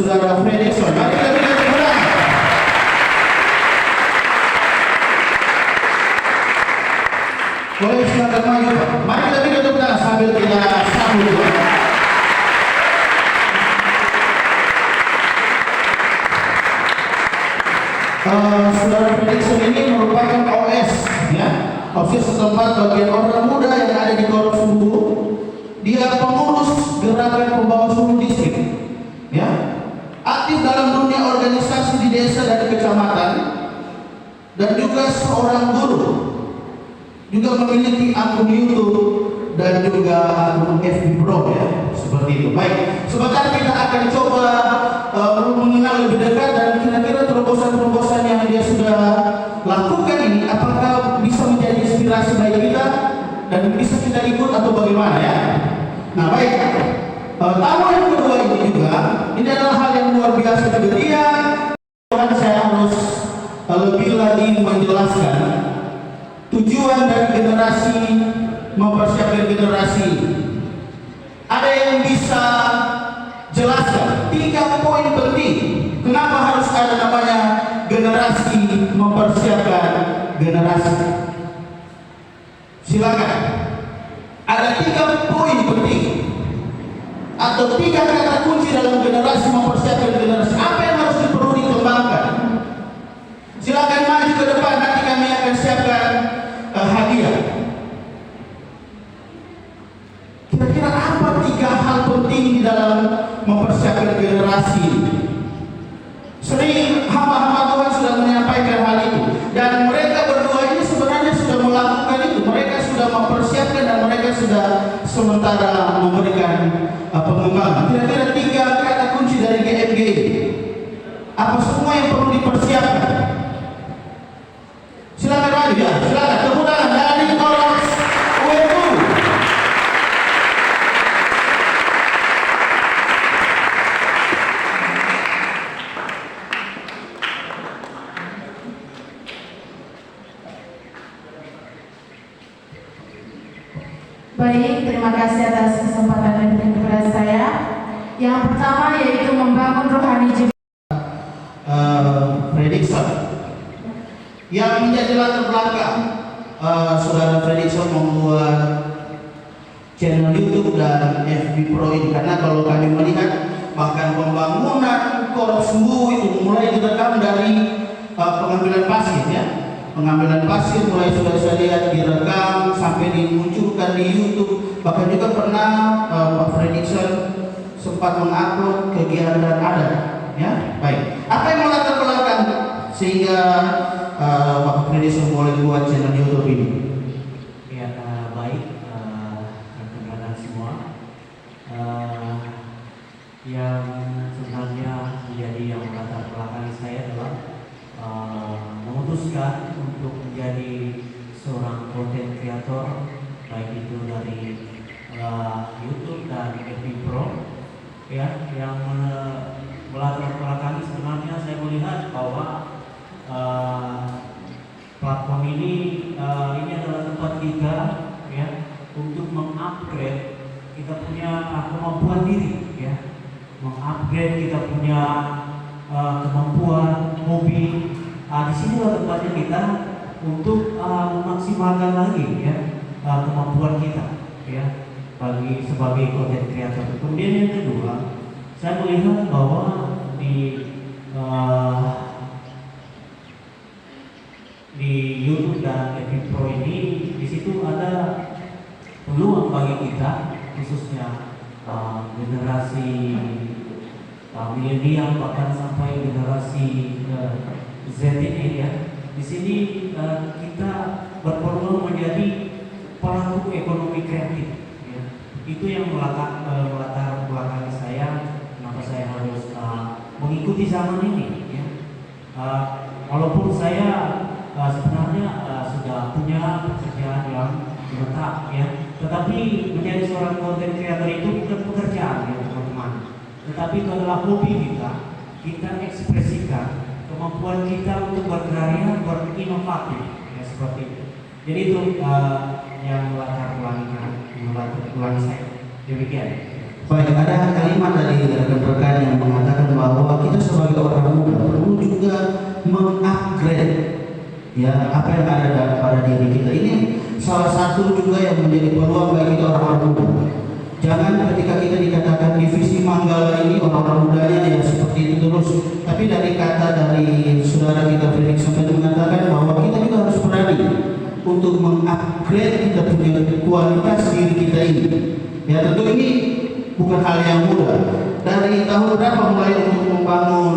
Saudara Fredrickson. Mari kita berikan tepuk tangan. Boleh silakan maju, Pak. Mari kita berikan tepuk tangan sambil kita sambut, Pak. Saudara Fredrickson ini merupakan OS, ya, OSIS setempat bagian orang muda yang ada di Korps Sumbu. Dia pengurus gerakan pembawa suhu distrik, ya, aktif dalam dunia organisasi di desa dan kecamatan, dan juga seorang guru, juga memiliki akun YouTube dan juga akun FB Pro, ya, seperti itu. Baik, sebentar kita akan coba mengenal lebih dekat dan kira-kira terobosan-terobosan yang dia sudah lakukan ini apakah bisa menjadi inspirasi bagi kita dan bisa kita ikut atau bagaimana, ya. Nah, baik, tamu yang kedua ini juga ini adalah hal yang luar biasa juga. Dia, saya harus lebih lagi menjelaskan tujuan dari generasi mempersiapkan generasi. Ada yang bisa jelaskan 3 poin penting kenapa harus ada namanya generasi mempersiapkan generasi? Silakan. Ada 3 poin penting atau 3 kata kunci dalam generasi mempersiapkan generasi. Apa yang harus perlu dikembangkan? Silakan maju ke depan, nanti kami akan siapkan hadiah. Kira-kira apa 3 hal penting di dalam mempersiapkan generasi? Sering hamba-hamba Tuhan sudah menyampaikan hal itu, dan mereka berdua ini sebenarnya sudah melakukan itu. Mereka sudah mempersiapkan dan mereka sudah sementara memberikan pengembangan. Kira-kira 3 kata kunci dari GMG. Apa semua yang perlu dipersiapkan? Silakan maju, ya. Silakan tepuk tangan dari Korps UMU. Baik, terima kasih atas kesempatan yang diberikan kepada saya. Yang pertama yaitu membangun rohani jiwa. Fredrickson yang menjadi latar belakang saudara Fredrickson membuat channel YouTube dan FB Pro ini, karena kalau kami melihat bahkan pembangunan Korps Sumbu itu mulai direkam dari pengambilan pasir, ya. Pengambilan pasir mulai sudah saya lihat direkam sampai dimunculkan di YouTube. Bahkan juga pernah Pak Fredrickson sempat mengupload kegiatan adat, ya. Baik, apa yang melatar belakang sehingga Pak Fredrickson boleh buat channel YouTube ini? Ya, baik, rekan-rekan semua. Yang sebenarnya menjadi yang melatar belakangi saya adalah memutuskan untuk menjadi seorang content creator, baik itu dari YouTube dan FB Pro, ya, yang melatar belakangi sebenarnya saya melihat bahwa platform ini adalah tempat kita, ya, untuk mengupgrade kita punya kemampuan diri, ya, mengupgrade kita punya kemampuan hobi. Di sini tempatnya kita untuk memaksimalkan lagi, ya, kemampuan kita, ya, sebagai content creator. Kemudian yang kedua, saya melihat bahwa di YouTube dan FB Pro ini di situ ada peluang bagi kita, khususnya generasi milenial bahkan sampai generasi Z ini, ya. Di sini kita berpeluang menjadi pelaku ekonomi kreatif, ya. Itu yang melatar belakangi saya kenapa saya harus mengikuti zaman ini, ya. Walaupun saya sebenarnya sudah punya pekerjaan yang tetap, ya, tetapi menjadi seorang content creator itu bukan pekerjaan, ya, teman-teman. Tetapi itu adalah hobi kita ekspresikan kemampuan kita untuk berkarya, berinovatif, ya, seperti itu. Jadi itu yang melatar belakangi saya. Demikian. Baik, ada kalimat dari rekan-rekan yang mengatakan bahwa ya apa yang ada pada diri kita. Ini salah satu juga yang menjadi peluang bagi kita orang-orang muda. Jangan ketika kita dikatakan divisi Manggala ini orang-orang mudanya ya seperti itu terus. Tapi dari kata dari saudara kita Felix sampai mengatakan bahwa kita juga harus berani untuk mengupgrade kita punya kualitas diri kita ini. Ya tentu ini bukan hal yang mudah. Dari tahun berapa mulai untuk membangun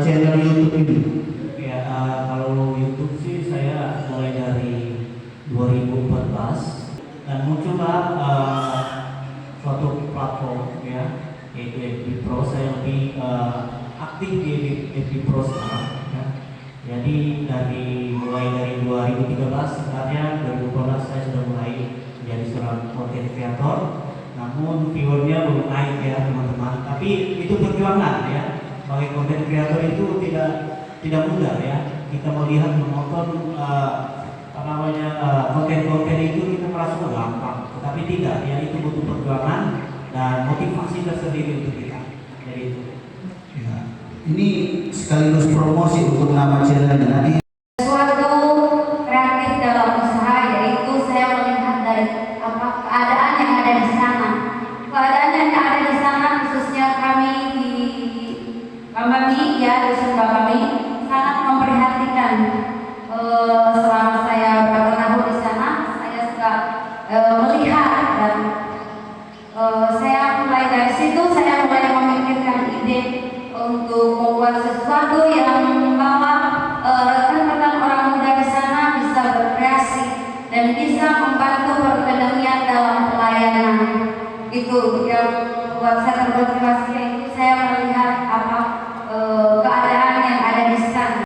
channel YouTube ini? Ya, kalau YouTube sih saya mulai dari 2014 dan muncullah suatu platform ya, yaitu FB Pro. Saya lebih aktif di FB Pro sekarang ya. Jadi mulai dari 2013 sebenarnya 2014 saya sudah mulai menjadi seorang content creator. Namun viewernya belum naik ya teman-teman. Tapi itu perjuangan ya. Sebagai content creator itu tidak mudah ya. Kita melihat menonton konten-konten itu kita merasa gampang, tetapi tidak ya, itu butuh perjuangan dan motivasi tersendiri untuk kita. Jadi itu. Ya, ini sekaligus promosi untuk nama channelnya.